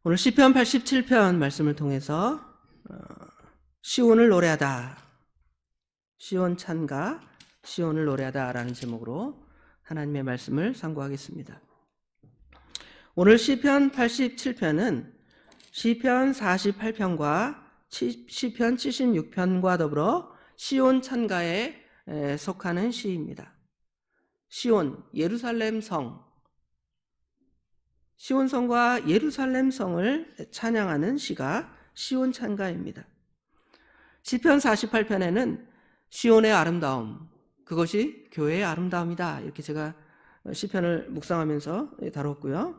오늘 시편 87편 말씀을 통해서 시온을 노래하다, 시온 찬가, 시온을 노래하다 라는 제목으로 하나님의 말씀을 상고하겠습니다. 오늘 시편 87편은 시편 48편과 시편 76편과 더불어 시온 찬가에 속하는 시입니다. 시온, 예루살렘 성, 시온 성과 예루살렘 성을 찬양하는 시가 시온 찬가입니다. 시편 48편에는 시온의 아름다움, 그것이 교회의 아름다움이다, 이렇게 제가 시편을 묵상하면서 다뤘고요.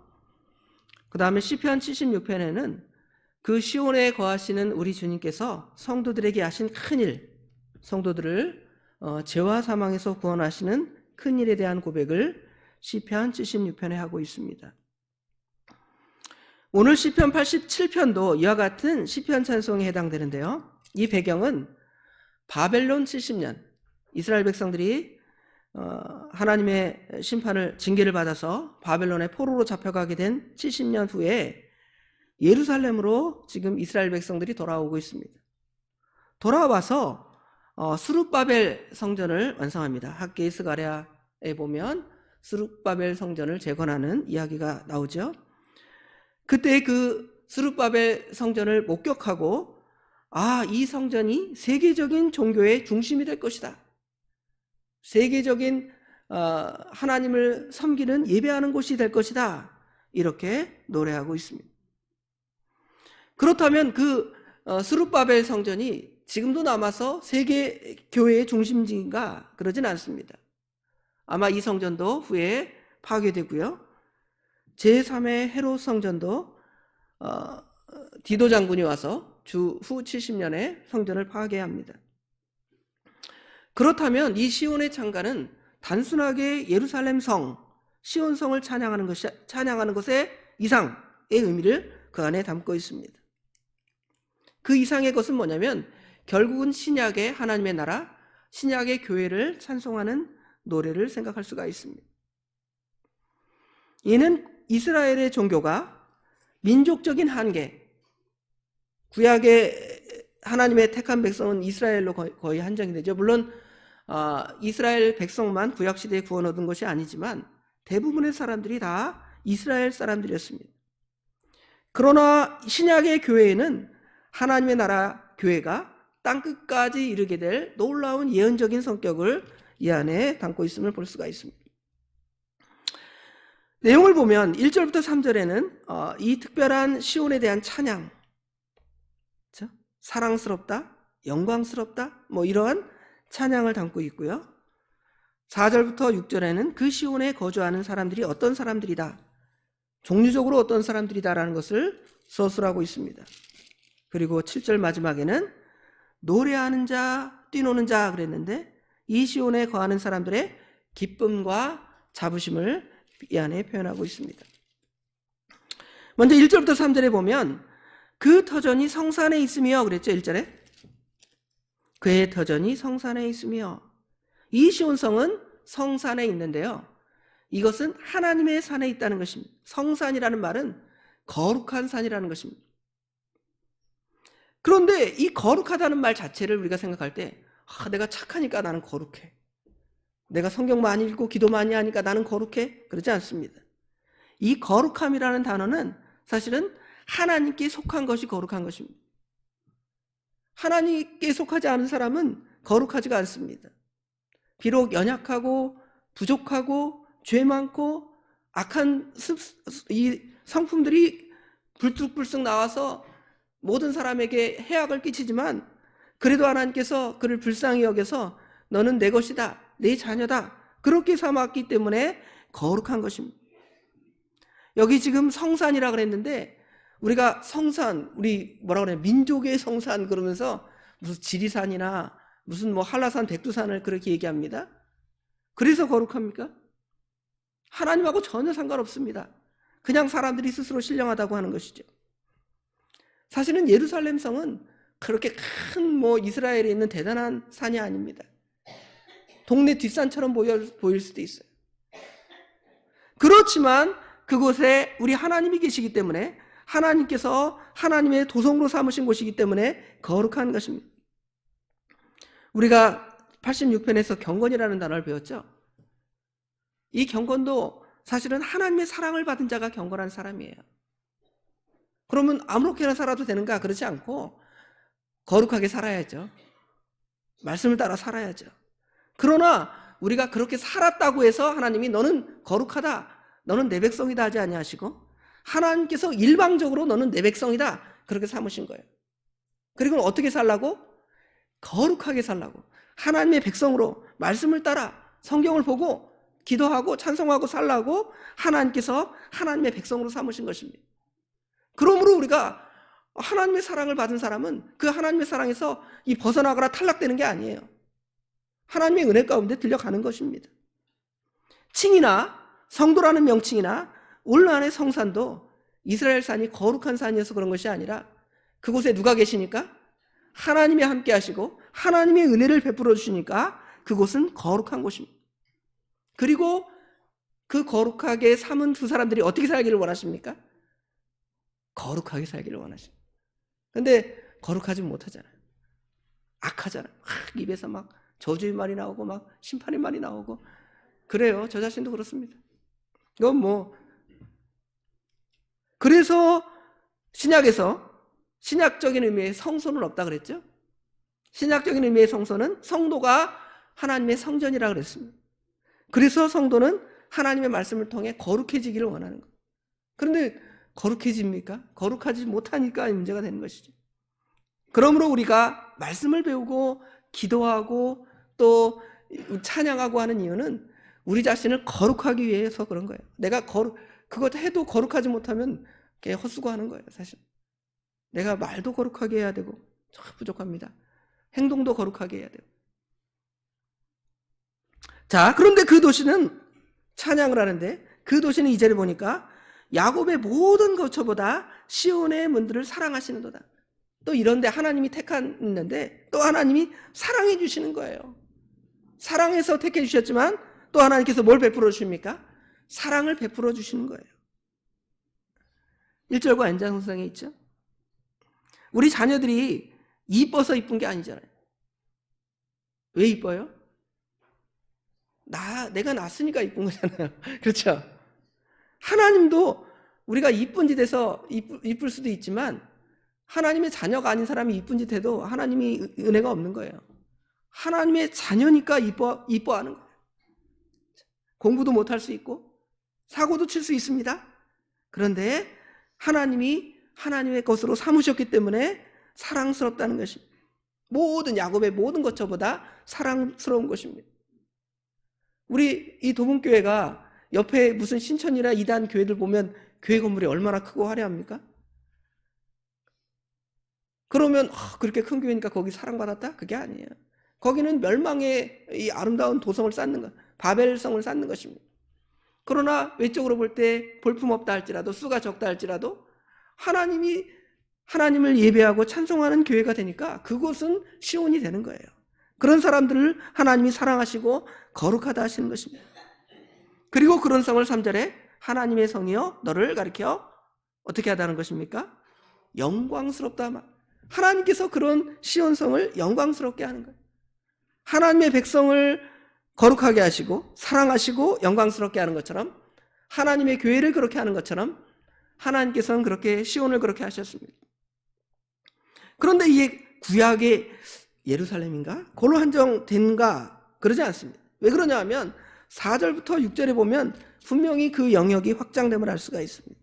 그 다음에 시편 76편에는 그 시온에 거하시는 우리 주님께서 성도들에게 하신 큰일, 성도들을 죄와 사망에서 구원하시는 큰일에 대한 고백을 시편 76편에 하고 있습니다. 오늘 시편 87편도 이와 같은 시편 찬송에 해당되는데요. 이 배경은 바벨론 70년, 이스라엘 백성들이 하나님의 심판을, 징계를 받아서 바벨론의 포로로 잡혀가게 된 70년 후에 예루살렘으로 지금 이스라엘 백성들이 돌아오고 있습니다. 돌아와서 스룹바벨 성전을 완성합니다. 학개의 스가랴에 보면 스룹바벨 성전을 재건하는 이야기가 나오죠. 그때 그 스룹바벨 성전을 목격하고 이 성전이 세계적인 종교의 중심이 될 것이다, 세계적인 하나님을 섬기는 예배하는 곳이 될 것이다, 이렇게 노래하고 있습니다. 그렇다면 그 스룹바벨 성전이 지금도 남아서 세계 교회의 중심지인가? 그러진 않습니다. 아마 이 성전도 후에 파괴되고요. 제3의 헤롯 성전도 디도 장군이 와서 주 후 70년에 성전을 파괴합니다. 그렇다면 이 시온의 찬가는 단순하게 예루살렘 성, 시온성을 찬양하는 것의 이상의 의미를 그 안에 담고 있습니다. 그 이상의 것은 뭐냐면 결국은 신약의 하나님의 나라, 신약의 교회를 찬송하는 노래를 생각할 수가 있습니다. 이는 이스라엘의 종교가 민족적인 한계, 구약의 하나님의 택한 백성은 이스라엘로 거의 한정이 되죠. 물론 이스라엘 백성만 구약시대에 구원 얻은 것이 아니지만 대부분의 사람들이 다 이스라엘 사람들이었습니다. 그러나 신약의 교회에는 하나님의 나라 교회가 땅끝까지 이르게 될 놀라운 예언적인 성격을 이 안에 담고 있음을 볼 수가 있습니다. 내용을 보면 1절부터 3절에는 이 특별한 시온에 대한 찬양, 그렇죠? 사랑스럽다, 영광스럽다, 이러한 찬양을 담고 있고요. 4절부터 6절에는 그 시온에 거주하는 사람들이 어떤 사람들이다, 종류적으로 어떤 사람들이다라는 것을 서술하고 있습니다. 그리고 7절 마지막에는 노래하는 자, 뛰노는 자 그랬는데 이 시온에 거하는 사람들의 기쁨과 자부심을 이 안에 표현하고 있습니다. 먼저 1절부터 3절에 보면 그 터전이 성산에 있으며 그랬죠. 1절에 그의 터전이 성산에 있으며, 이 시온성은 성산에 있는데요, 이것은 하나님의 산에 있다는 것입니다. 성산이라는 말은 거룩한 산이라는 것입니다. 그런데 이 거룩하다는 말 자체를 우리가 생각할 때 내가 착하니까 나는 거룩해, 내가 성경 많이 읽고 기도 많이 하니까 나는 거룩해, 그러지 않습니다. 이 거룩함이라는 단어는 사실은 하나님께 속한 것이 거룩한 것입니다. 하나님께 속하지 않은 사람은 거룩하지가 않습니다. 비록 연약하고 부족하고 죄 많고 악한 이 성품들이 불쑥불쑥 나와서 모든 사람에게 해악을 끼치지만 그래도 하나님께서 그를 불쌍히 여겨서 너는 내 것이다, 내 자녀다, 그렇게 삼았기 때문에 거룩한 것입니다. 여기 지금 성산이라 그랬는데 우리가 성산, 우리 뭐라 그래요, 민족의 성산 그러면서 무슨 지리산이나 무슨 한라산, 백두산을 그렇게 얘기합니다. 그래서 거룩합니까? 하나님하고 전혀 상관없습니다. 그냥 사람들이 스스로 신령하다고 하는 것이죠. 사실은 예루살렘 성은 그렇게 큰 이스라엘에 있는 대단한 산이 아닙니다. 동네 뒷산처럼 보일 수도 있어요. 그렇지만 그곳에 우리 하나님이 계시기 때문에 하나님께서 하나님의 도성으로 삼으신 곳이기 때문에 거룩한 것입니다. 우리가 86편에서 경건이라는 단어를 배웠죠. 이 경건도 사실은 하나님의 사랑을 받은 자가 경건한 사람이에요. 그러면 아무렇게나 살아도 되는가? 그렇지 않고 거룩하게 살아야죠. 말씀을 따라 살아야죠. 그러나 우리가 그렇게 살았다고 해서 하나님이 너는 거룩하다, 너는 내 백성이다 하지 아니하시고 하나님께서 일방적으로 너는 내 백성이다 그렇게 삼으신 거예요. 그리고 어떻게 살라고? 거룩하게 살라고. 하나님의 백성으로 말씀을 따라 성경을 보고 기도하고 찬송하고 살라고 하나님께서 하나님의 백성으로 삼으신 것입니다. 그러므로 우리가 하나님의 사랑을 받은 사람은 그 하나님의 사랑에서 이 벗어나거나 탈락되는 게 아니에요. 하나님의 은혜 가운데 들려가는 것입니다. 칭이나 성도라는 명칭이나 올란의 성산도 이스라엘 산이 거룩한 산이어서 그런 것이 아니라 그곳에 누가 계시니까? 하나님이 함께 하시고 하나님의 은혜를 베풀어 주시니까 그곳은 거룩한 곳입니다. 그리고 그 거룩하게 삼은 두 사람들이 어떻게 살기를 원하십니까? 거룩하게 살기를 원하십니다. 그런데 거룩하지 못하잖아요. 악하잖아요. 입에서 막 저주의 말이 나오고 막 심판의 말이 나오고 그래요. 저 자신도 그렇습니다. 이건 뭐 그래서 신약에서 신약적인 의미의 성소는 없다 그랬죠. 신약적인 의미의 성소는 성도가 하나님의 성전이라 그랬습니다. 그래서 성도는 하나님의 말씀을 통해 거룩해지기를 원하는 거예요. 그런데 거룩해집니까? 거룩하지 못하니까 문제가 되는 것이죠. 그러므로 우리가 말씀을 배우고 기도하고 또 찬양하고 하는 이유는 우리 자신을 거룩하기 위해서 그런 거예요. 내가 그것 해도 거룩하지 못하면 그게 헛수고하는 거예요. 사실 내가 말도 거룩하게 해야 되고 참 부족합니다. 행동도 거룩하게 해야 되고. 자, 그런데 그 도시는 찬양을 하는데 그 도시는 2절에 보니까 야곱의 모든 거처보다 시온의 문들을 사랑하시는도다. 또 이런데 하나님이 택했는데 또 하나님이 사랑해 주시는 거예요. 사랑해서 택해 주셨지만 또 하나님께서 뭘 베풀어 주십니까? 사랑을 베풀어 주시는 거예요. 1절과 연장선상에 있죠. 우리 자녀들이 이뻐서 이쁜 게 아니잖아요. 왜 이뻐요? 내가 낳았으니까 이쁜 거잖아요. 그렇죠? 하나님도 우리가 이쁜 짓 해서 이쁠 수도 있지만 하나님의 자녀가 아닌 사람이 이쁜 짓 해도 하나님이 은혜가 없는 거예요. 하나님의 자녀니까 이뻐하는 거예요. 공부도 못할 수 있고 사고도 칠 수 있습니다. 그런데 하나님이 하나님의 것으로 삼으셨기 때문에 사랑스럽다는 것입니다. 모든 야곱의 모든 것처보다 사랑스러운 것입니다. 우리 이 도봉교회가 옆에 무슨 신천이나 이단 교회들 보면 교회 건물이 얼마나 크고 화려합니까? 그러면 그렇게 큰 교회니까 거기 사랑받았다? 그게 아니에요. 거기는 멸망의 이 아름다운 도성을 쌓는 것, 바벨성을 쌓는 것입니다. 그러나 외적으로 볼 때 볼품없다 할지라도 수가 적다 할지라도 하나님을 예배하고 찬송하는 교회가 되니까 그곳은 시온이 되는 거예요. 그런 사람들을 하나님이 사랑하시고 거룩하다 하시는 것입니다. 그리고 그런 성을 3절에 하나님의 성이여 너를 가리켜 어떻게 하다는 것입니까? 영광스럽다. 하나님께서 그런 시온성을 영광스럽게 하는 거예요. 하나님의 백성을 거룩하게 하시고 사랑하시고 영광스럽게 하는 것처럼 하나님의 교회를 그렇게 하는 것처럼 하나님께서는 그렇게 시온을 그렇게 하셨습니다. 그런데 이게 구약의 예루살렘인가? 그걸로 한정된가? 그러지 않습니다. 왜 그러냐 하면 4절부터 6절에 보면 분명히 그 영역이 확장됨을 알 수가 있습니다.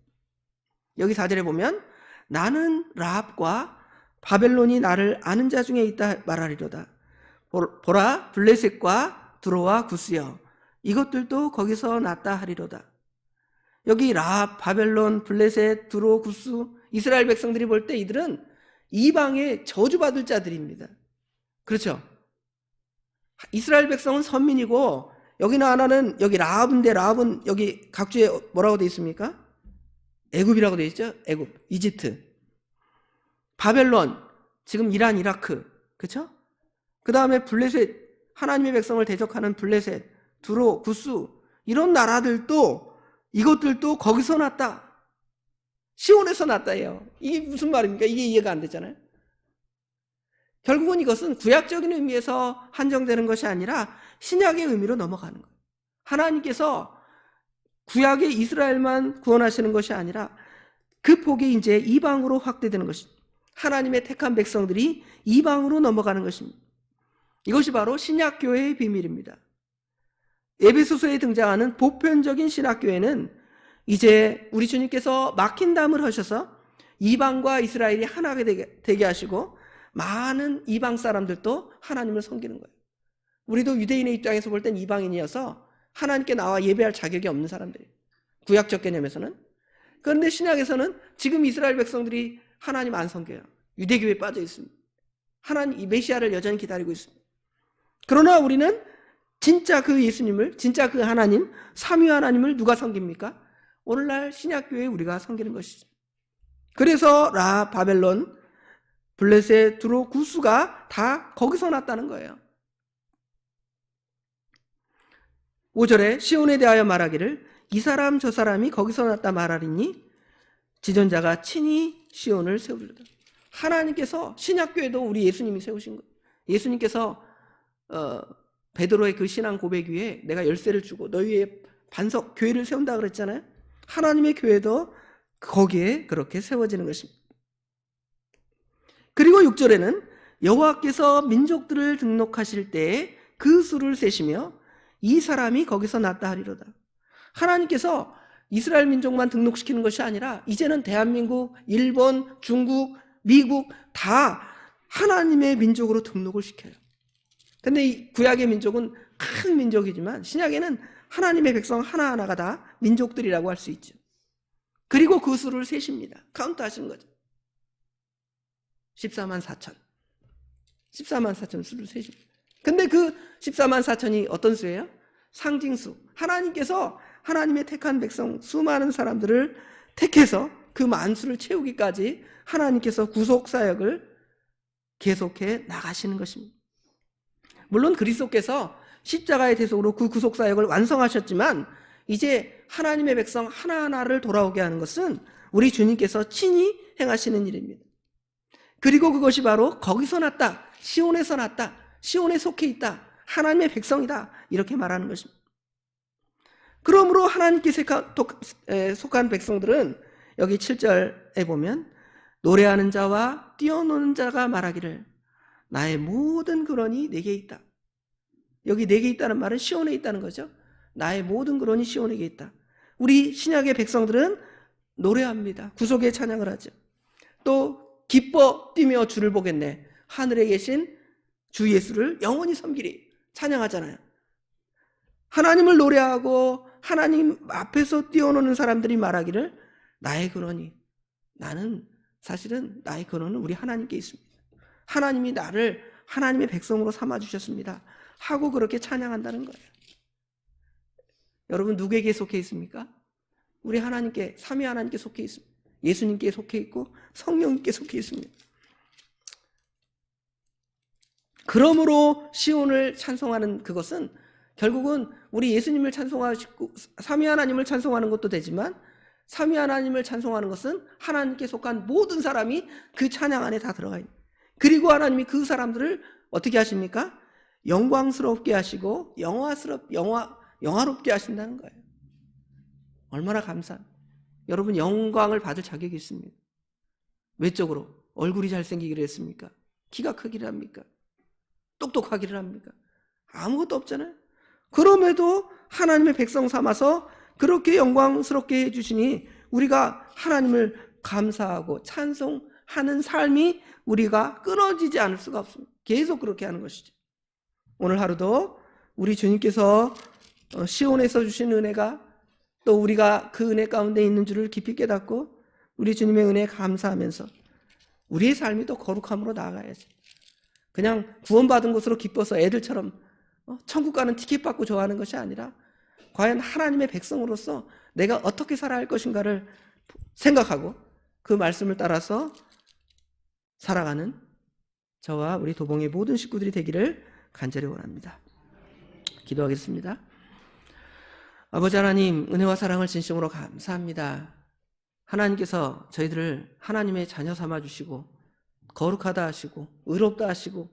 여기 4절에 보면 나는 라합과 바벨론이 나를 아는 자 중에 있다 말하리로다. 보라 블레셋과 두로와 구스여 이것들도 거기서 났다 하리로다. 여기 라합, 바벨론, 블레셋, 두로, 구스 이스라엘 백성들이 볼 때 이들은 이방의 저주받을 자들입니다. 그렇죠? 이스라엘 백성은 선민이고 여기 하나는 여기 라합인데 라합은 여기 각주에 뭐라고 되어 있습니까? 애굽이라고 되어 있죠? 애굽, 이집트. 바벨론, 지금 이란, 이라크. 그렇죠? 그 다음에 블레셋, 하나님의 백성을 대적하는 블레셋, 두로, 구스 이런 나라들도 이것들도 거기서 났다. 시온에 시온에서 났다예요. 이게 무슨 말입니까? 이게 이해가 안 되잖아요. 결국은 이것은 구약적인 의미에서 한정되는 것이 아니라 신약의 의미로 넘어가는 거예요. 하나님께서 구약의 이스라엘만 구원하시는 것이 아니라 그 폭이 이제 이방으로 확대되는 것입니다. 하나님의 택한 백성들이 이방으로 넘어가는 것입니다. 이것이 바로 신약교회의 비밀입니다. 에베소서에 등장하는 보편적인 신학교회는 이제 우리 주님께서 막힌 담을 하셔서 이방과 이스라엘이 하나가 되게 하시고 많은 이방 사람들도 하나님을 섬기는 거예요. 우리도 유대인의 입장에서 볼 땐 이방인이어서 하나님께 나와 예배할 자격이 없는 사람들이에요. 구약적 개념에서는. 그런데 신약에서는 지금 이스라엘 백성들이 하나님 안 섬겨요. 유대교회에 빠져 있습니다. 하나님 이 메시아를 여전히 기다리고 있습니다. 그러나 우리는 진짜 그 예수님을, 진짜 그 하나님, 삼위 하나님을 누가 섬깁니까? 오늘날 신약교회에 우리가 섬기는 것이죠. 그래서 바벨론, 블레셋, 두로, 구스가 다 거기서 났다는 거예요. 5절에 시온에 대하여 말하기를 이 사람 저 사람이 거기서 났다 말하리니 지존자가 친히 시온을 세우리로다. 하나님께서 신약교회도 우리 예수님이 세우신 거예요. 예수님께서 베드로의 그 신앙 고백 위에 내가 열쇠를 주고 너희 위에 반석 교회를 세운다 그랬잖아요. 하나님의 교회도 거기에 그렇게 세워지는 것입니다. 그리고 6절에는 여호와께서 민족들을 등록하실 때에 그 수를 세시며 이 사람이 거기서 났다 하리로다. 하나님께서 이스라엘 민족만 등록시키는 것이 아니라 이제는 대한민국, 일본, 중국, 미국 다 하나님의 민족으로 등록을 시켜요. 근데 이 구약의 민족은 큰 민족이지만 신약에는 하나님의 백성 하나하나가 다 민족들이라고 할 수 있죠. 그리고 그 수를 세십니다. 카운트 하시는 거죠. 14만 4천. 14만 4천 수를 세십니다. 근데 그 14만 4천이 어떤 수예요? 상징수. 하나님께서 하나님의 택한 백성 수많은 사람들을 택해서 그 만수를 채우기까지 하나님께서 구속사역을 계속해 나가시는 것입니다. 물론 그리스도께서 십자가의 대속으로 그 구속사역을 완성하셨지만 이제 하나님의 백성 하나하나를 돌아오게 하는 것은 우리 주님께서 친히 행하시는 일입니다. 그리고 그것이 바로 거기서 났다, 시온에서 났다, 시온에 속해 있다, 하나님의 백성이다 이렇게 말하는 것입니다. 그러므로 하나님께 속한 백성들은 여기 7절에 보면 노래하는 자와 뛰어노는 자가 말하기를 나의 모든 근원이 내게 있다. 여기 내게 있다는 말은 시온에 있다는 거죠. 나의 모든 근원이 시온에 있다. 우리 신약의 백성들은 노래합니다. 구속의 찬양을 하죠. 또 기뻐 뛰며 주를 보겠네. 하늘에 계신 주 예수를 영원히 섬기리 찬양하잖아요. 하나님을 노래하고 하나님 앞에서 뛰어노는 사람들이 말하기를 나의 근원이, 나는 사실은 나의 근원은 우리 하나님께 있습니다. 하나님이 나를 하나님의 백성으로 삼아주셨습니다 하고 그렇게 찬양한다는 거예요. 여러분 누구에게 속해 있습니까? 우리 하나님께, 삼위 하나님께 속해 있습니다. 예수님께 속해 있고 성령님께 속해 있습니다. 그러므로 시온을 찬송하는 그것은 결국은 우리 예수님을 찬송하시고 삼위 하나님을 찬송하는 것도 되지만 삼위 하나님을 찬송하는 것은 하나님께 속한 모든 사람이 그 찬양 안에 다 들어가 있는. 그리고 하나님이 그 사람들을 어떻게 하십니까? 영광스럽게 하시고 영화롭게 하신다는 거예요. 얼마나 감사합니다. 여러분 영광을 받을 자격이 있습니다. 외적으로 얼굴이 잘생기기를 했습니까? 키가 크기를 합니까? 똑똑하기를 합니까? 아무것도 없잖아요. 그럼에도 하나님의 백성 삼아서 그렇게 영광스럽게 해주시니 우리가 하나님을 감사하고 찬송하는 삶이 우리가 끊어지지 않을 수가 없습니다. 계속 그렇게 하는 것이죠. 오늘 하루도 우리 주님께서 시온에서 주신 은혜가 또 우리가 그 은혜 가운데 있는 줄을 깊이 깨닫고 우리 주님의 은혜에 감사하면서 우리의 삶이 또 거룩함으로 나아가야지. 그냥 구원받은 것으로 기뻐서 애들처럼 천국 가는 티켓 받고 좋아하는 것이 아니라 과연 하나님의 백성으로서 내가 어떻게 살아야 할 것인가를 생각하고 그 말씀을 따라서 살아가는 저와 우리 도봉의 모든 식구들이 되기를 간절히 원합니다. 기도하겠습니다. 아버지 하나님, 은혜와 사랑을 진심으로 감사합니다. 하나님께서 저희들을 하나님의 자녀 삼아 주시고 거룩하다 하시고 의롭다 하시고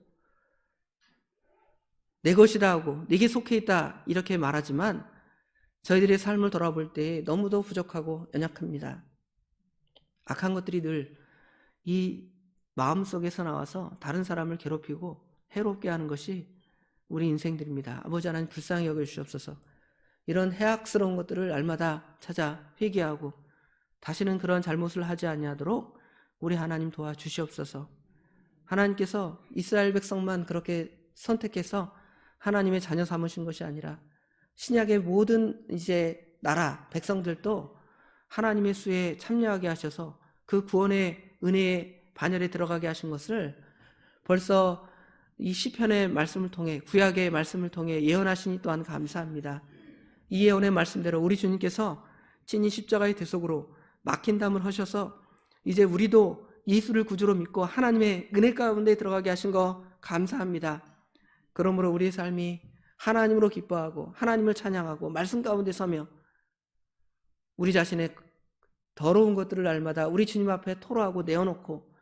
내 것이다 하고 네게 속해 있다 이렇게 말하지만 저희들의 삶을 돌아볼 때 너무도 부족하고 연약합니다. 악한 것들이 늘 이 마음속에서 나와서 다른 사람을 괴롭히고 해롭게 하는 것이 우리 인생들입니다. 아버지 하나님 불쌍히 여겨주시옵소서. 이런 해악스러운 것들을 날마다 찾아 회개하고 다시는 그런 잘못을 하지 아니하도록 우리 하나님 도와주시옵소서. 하나님께서 이스라엘 백성만 그렇게 선택해서 하나님의 자녀 삼으신 것이 아니라 신약의 모든 이제 나라 백성들도 하나님의 수에 참여하게 하셔서 그 구원의 은혜의 반열에 들어가게 하신 것을 벌써 이 시편의 말씀을 통해 구약의 말씀을 통해 예언하시니 또한 감사합니다. 이 예언의 말씀대로 우리 주님께서 친히 십자가의 대속으로 막힌 담을 하셔서 이제 우리도 예수를 구주로 믿고 하나님의 은혜 가운데 들어가게 하신 거 감사합니다. 그러므로 우리의 삶이 하나님으로 기뻐하고 하나님을 찬양하고 말씀 가운데 서며 우리 자신의 더러운 것들을 날마다 우리 주님 앞에 토로하고 내어놓고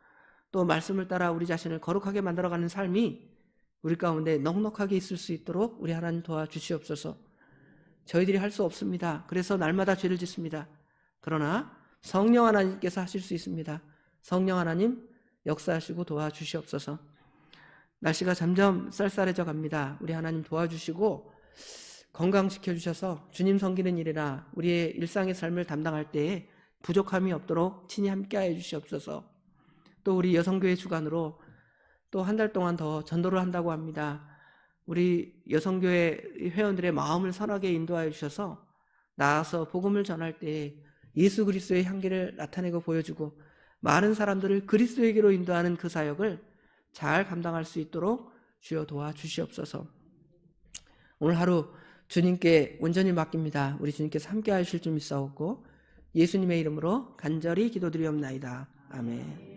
또 말씀을 따라 우리 자신을 거룩하게 만들어가는 삶이 우리 가운데 넉넉하게 있을 수 있도록 우리 하나님 도와주시옵소서. 저희들이 할 수 없습니다. 그래서 날마다 죄를 짓습니다. 그러나 성령 하나님께서 하실 수 있습니다. 성령 하나님 역사하시고 도와주시옵소서. 날씨가 점점 쌀쌀해져 갑니다. 우리 하나님 도와주시고 건강시켜 주셔서 주님 섬기는 일이나 우리의 일상의 삶을 담당할 때에 부족함이 없도록 친히 함께하여 주시옵소서. 또 우리 여성교회 주관으로 또 한 달 동안 더 전도를 한다고 합니다. 우리 여성교회 회원들의 마음을 선하게 인도하여 주셔서 나아서 복음을 전할 때 예수 그리스도의 향기를 나타내고 보여주고 많은 사람들을 그리스도에게로 인도하는 그 사역을 잘 감당할 수 있도록 주여 도와주시옵소서. 오늘 하루 주님께 온전히 맡깁니다. 우리 주님께서 함께 하실 줄 믿사옵고 예수님의 이름으로 간절히 기도드리옵나이다. 아멘.